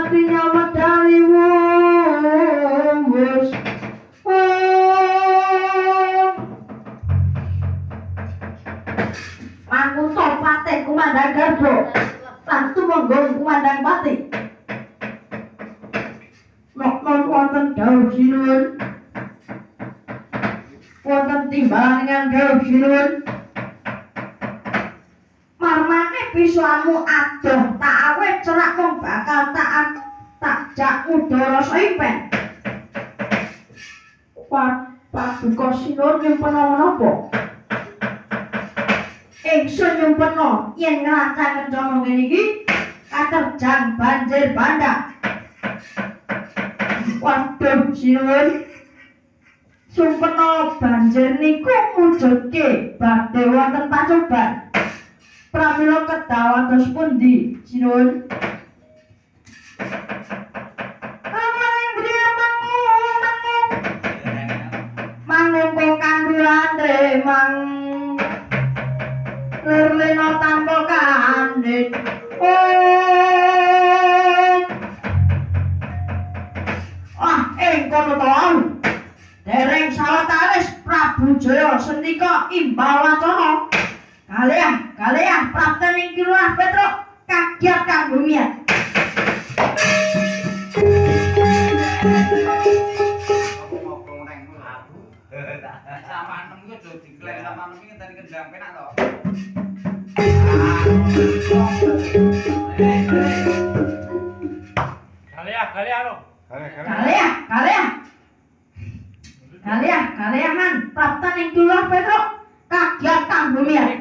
matinya medali wus. Aku topate kumandang garbo. Tantu monggo kumandang pati. Nok wonten dawuh sinuwun. Wonten timbangan ingkang dawuh sinuwun. Marmane pisuanmu adoh tak awet cerak mung bakal tak jak udara saipen. Paduka sinuwun nyumpena menapa? Ingsun nyumpena yen ngrancang rencana ngene iki katerjang banjir bandang. Waduh sinuwun. Sumpena banjir niku mujudke badhe wonten pacoban. Pramila kedah wonten pundi sinuwun? Mangung kandhurane mang lirlena tanpa kandhit. Kono to. Dereng sawetawis Prabu Jaya sendika imbal wacana. Kalian prapten ing Kilurah Petruk kagiat kanggo miyat. Sapanem ku do diklek sapanem iki ngenteni kendang penak to. Kalian man prapten ing Kilurah Petruk kagiat kanggo miyat.